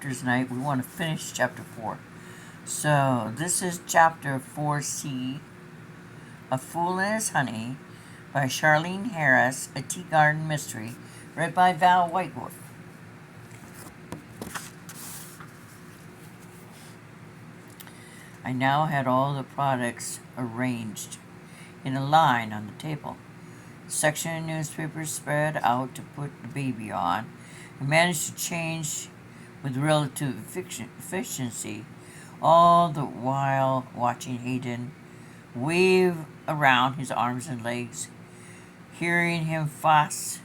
chapters tonight. We want to finish chapter 4. So, this is chapter 4C, A Fool and His Honey, by Charlene Harris, a Tea Garden Mystery, read by Val Whiteworth. I now had all the products arranged in a line on the table. A section of newspapers spread out to put the baby on. I managed to change with relative efficiency, all the while watching Hayden wave around his arms and legs, hearing him fuss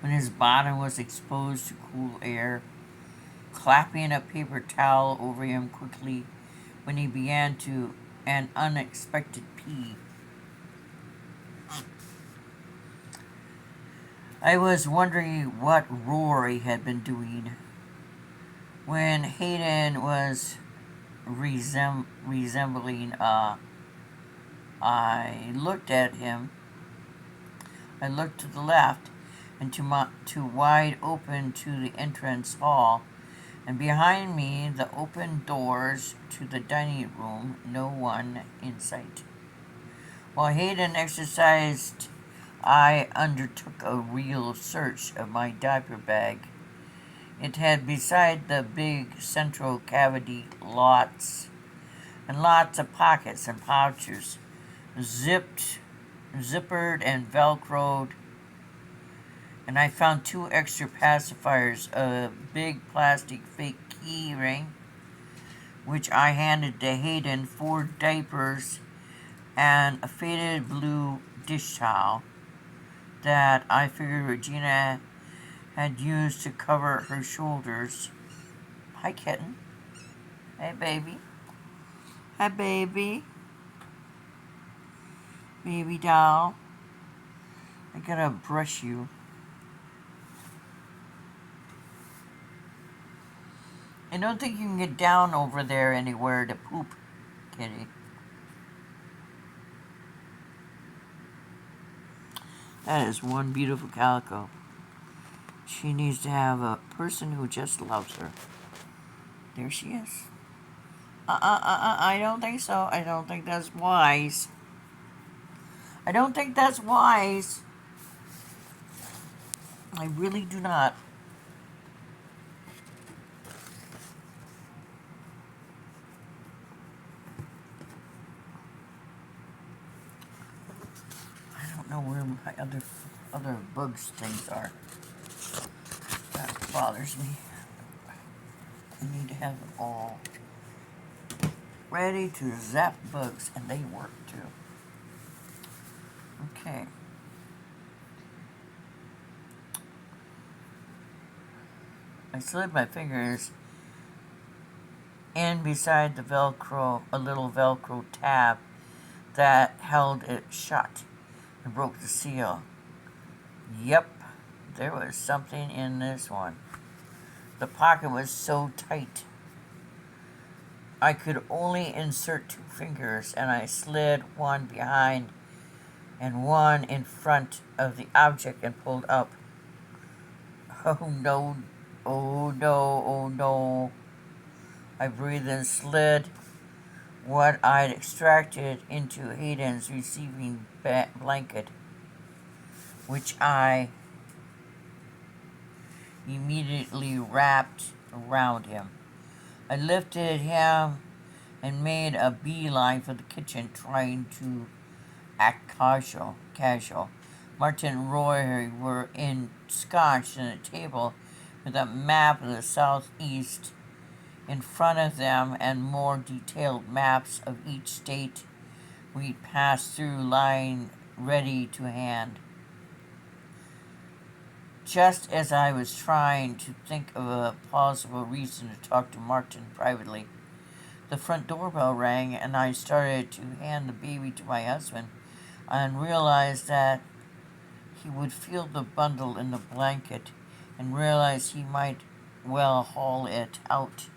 when his bottom was exposed to cool air, clapping a paper towel over him quickly when he began to an unexpected pee. I was wondering what Rory had been doing when Hayden was resembling I looked at him. I looked to the left and to wide open to the entrance hall, and behind me the open doors to the dining room, no one in sight. While Hayden exercised, I undertook a real search of my diaper bag. It had beside the big central cavity lots and lots of pockets and pouches, zippered and velcroed, and I found 2 extra pacifiers, a big plastic fake key ring, which I handed to Hayden, 4 diapers, and a faded blue dish towel that I figured Regina had used to cover her shoulders. Hi, kitten. Hey, baby. Hi, baby. Baby doll. I gotta brush you. I don't think you can get down over there anywhere to poop, kitty. That is one beautiful calico. She needs to have a person who just loves her. There she is. I don't think so. I don't think that's wise. I don't think that's wise. I really do not. I don't know where my other bugs things are. That bothers me. I need to have them all ready to zap bugs, and they work too. Okay. I slid my fingers in beside the Velcro, a little Velcro tab that held it shut, and broke the seal. Yep, there was something in this one. The pocket was so tight I could only insert 2 fingers, and I slid one behind and one in front of the object and pulled up. Oh no, oh no, oh no. I breathed and slid what I'd extracted into Hayden's receiving blanket, which I immediately wrapped around him. I lifted him and made a beeline for the kitchen, trying to act casual. Martin and Roy were ensconced in a table with a map of the southeast in front of them and more detailed maps of each state we'd passed through lying ready to hand. Just as I was trying to think of a plausible reason to talk to Martin privately, the front doorbell rang, and I started to hand the baby to my husband and realized that he would feel the bundle in the blanket and realize he might well haul it out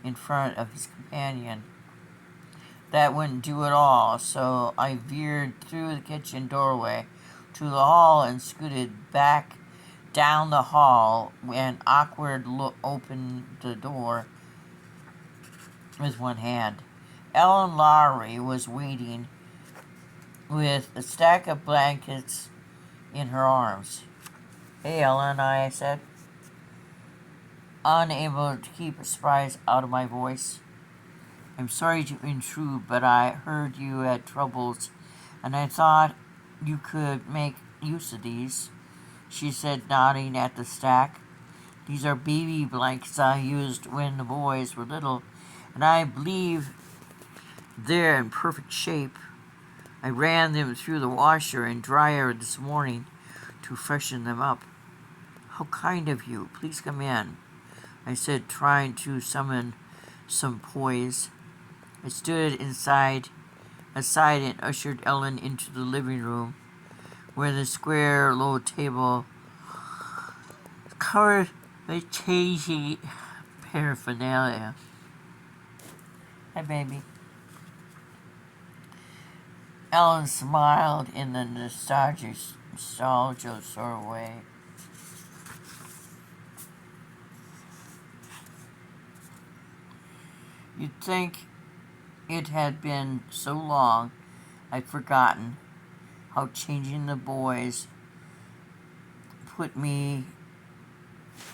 in front of his companion. That wouldn't do at all, so I veered through the kitchen doorway to the hall and scooted back down the hall and awkward look opened the door with one hand. Ellen Lowry was waiting with a stack of blankets in her arms. "Hey, Ellen," I said, unable to keep a surprise out of my voice. "I'm sorry to intrude, but I heard you had troubles, and I thought you could make use of these," she said, nodding at the stack. "These are baby blankets I used when the boys were little, and I believe they're in perfect shape. I ran them through the washer and dryer this morning to freshen them up." "How kind of you. Please come in," I said, trying to summon some poise. I stood aside and ushered Ellen into the living room, where the square low table covered with changing paraphernalia. "Hi, baby." Ellen smiled in the nostalgia sort of way. You'd think it had been so long I'd forgotten how changing the boys put me.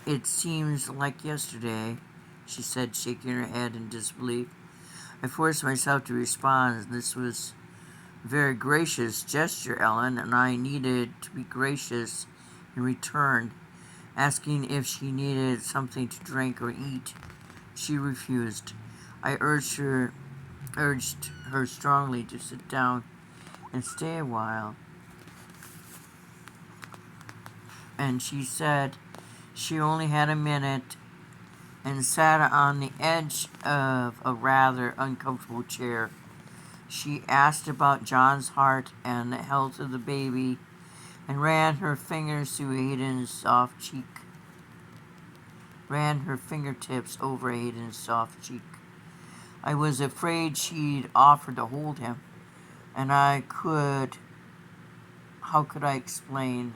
"It seems like yesterday," she said, shaking her head in disbelief. I forced myself to respond. This was a very gracious gesture, Ellen, and I needed to be gracious in return, asking if she needed something to drink or eat. She refused. I urged her strongly to sit down and stay a while, and she said she only had a minute and sat on the edge of a rather uncomfortable chair. She asked about John's heart and the health of the baby and ran her fingers through Hayden's soft cheek. Ran her fingertips over Hayden's soft cheek. I was afraid she'd offer to hold him, and how could I explain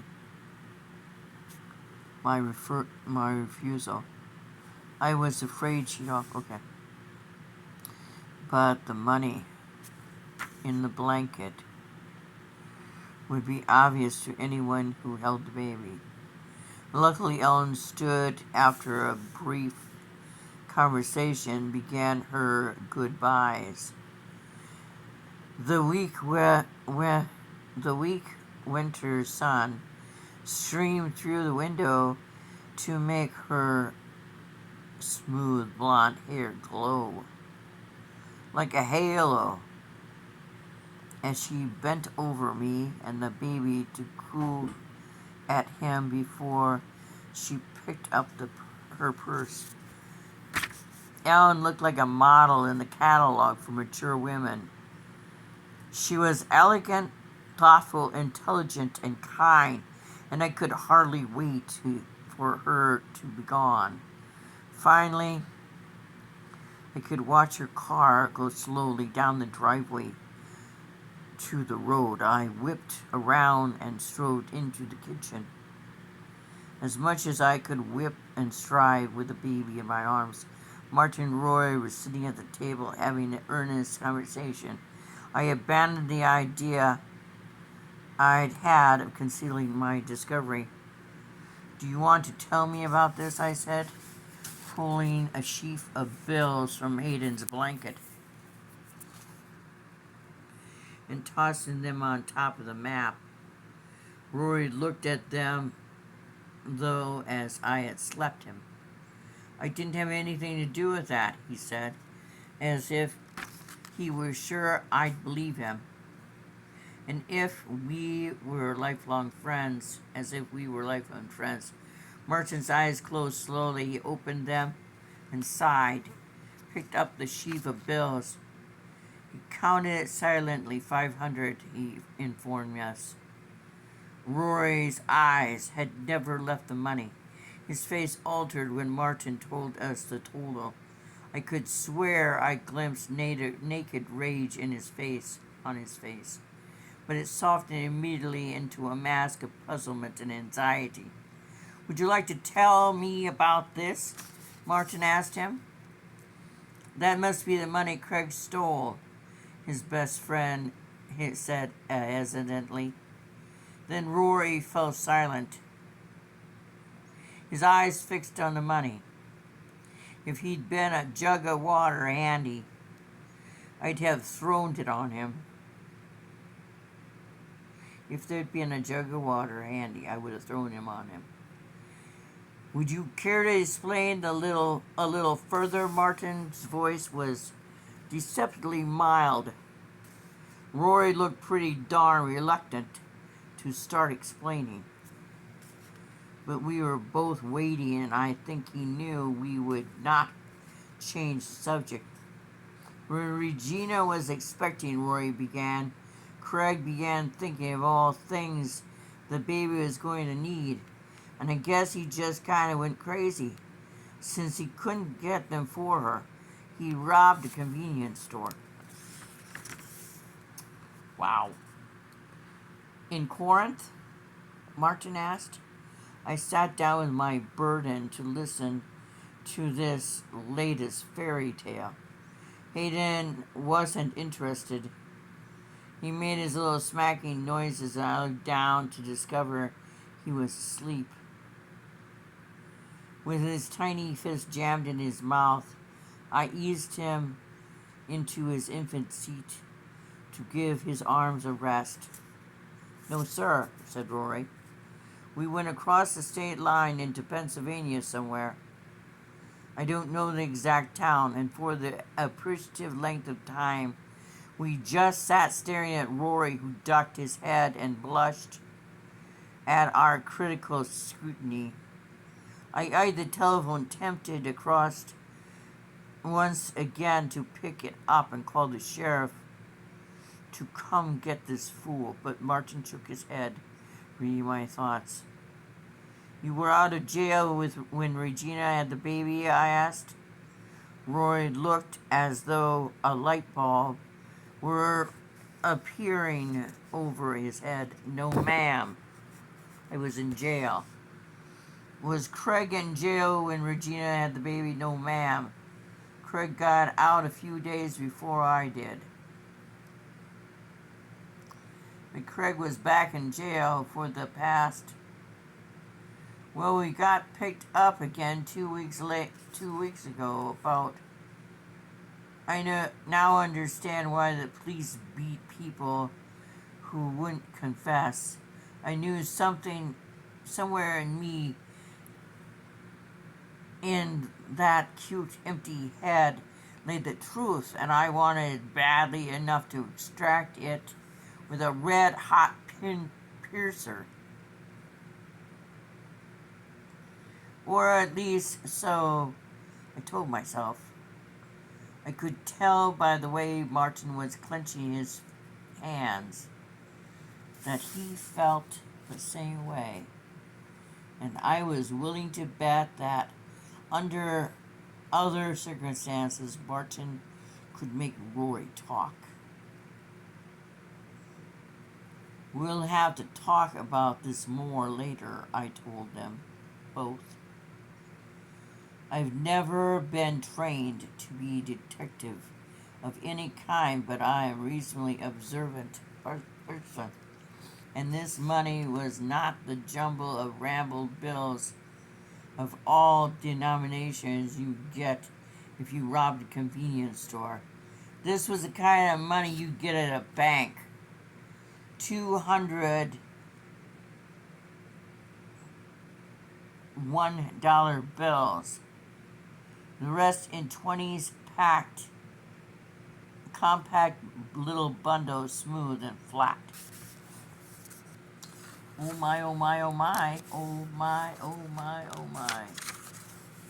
my refusal? I was afraid she'd offer, okay. But the money in the blanket would be obvious to anyone who held the baby. Luckily, Ellen stood after a brief conversation, began her goodbyes. The weak winter sun streamed through the window to make her smooth blonde hair glow like a halo as she bent over me and the baby to coo at him before she picked up her purse. Ellen looked like a model in the catalog for mature women. She was elegant, thoughtful, intelligent, and kind, and I could hardly wait for her to be gone. Finally, I could watch her car go slowly down the driveway to the road. I whipped around and strode into the kitchen. As much as I could whip and stride with the baby in my arms, Martin and Roy were sitting at the table having an earnest conversation. I abandoned the idea I'd had of concealing my discovery. "Do you want to tell me about this?" I said, pulling a sheaf of bills from Hayden's blanket and tossing them on top of the map. Rory looked at them, though, as I had slept him. "I didn't have anything to do with that," he said, as if he were sure I'd believe him. And if we were lifelong friends, as if we were lifelong friends. Martin's eyes closed slowly. He opened them and sighed, picked up the sheaf of bills. He counted it silently. 500, he informed us. Rory's eyes had never left the money. His face altered when Martin told us the total. I could swear I glimpsed naked rage on his face, but it softened immediately into a mask of puzzlement and anxiety. Would you like to tell me about this? Martin asked him. That must be the money Craig stole, his best friend said hesitantly. Then Rory fell silent, his eyes fixed on the money. If he'd been a jug of water handy, I'd have thrown it on him. If there'd been a jug of water handy, I would have thrown him on him. Would you care to explain a little further? Martin's voice was deceptively mild. Rory looked pretty darn reluctant to start explaining. But we were both waiting, and I think he knew we would not change the subject. When Regina was expecting, Rory began, Craig began thinking of all things the baby was going to need, and I guess he just kind of went crazy. Since he couldn't get them for her, he robbed a convenience store. Wow. In Corinth? Martin asked. I sat down with my burden to listen to this latest fairy tale. Hayden wasn't interested. He made his little smacking noises, and I looked down to discover he was asleep. With his tiny fist jammed in his mouth, I eased him into his infant seat to give his arms a rest. No, sir, said Rory. We went across the state line into Pennsylvania somewhere. I don't know the exact town, and for the appreciative length of time, we just sat staring at Rory, who ducked his head and blushed at our critical scrutiny. I eyed the telephone, tempted across once again to pick it up and call the sheriff to come get this fool, but Martin shook his head, reading my thoughts. You were out of jail when Regina had the baby? I asked. Roy looked as though a light bulb were appearing over his head. No, ma'am. I was in jail. Was Craig in jail when Regina had the baby? No, ma'am. Craig got out a few days before I did. But Craig was back in jail for the past... Well, we got picked up again 2 weeks ago about... I now understand why the police beat people who wouldn't confess. I knew something somewhere in me, in that cute empty head, lay the truth, and I wanted it badly enough to extract it with a red-hot pin piercer. Or at least so I told myself. I could tell by the way Martin was clenching his hands that he felt the same way. And I was willing to bet that under other circumstances, Martin could make Rory talk. We'll have to talk about this more later, I told them both. I've never been trained to be a detective of any kind, but I am a reasonably observant person. And this money was not the jumble of rambled bills of all denominations you get if you robbed a convenience store. This was the kind of money you get at a bank. 200 $1 bills. The rest in 20s packed, compact little bundles, smooth and flat. Oh my, oh my, oh my, oh my, oh my, oh my.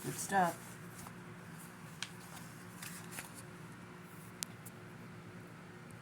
Good stuff.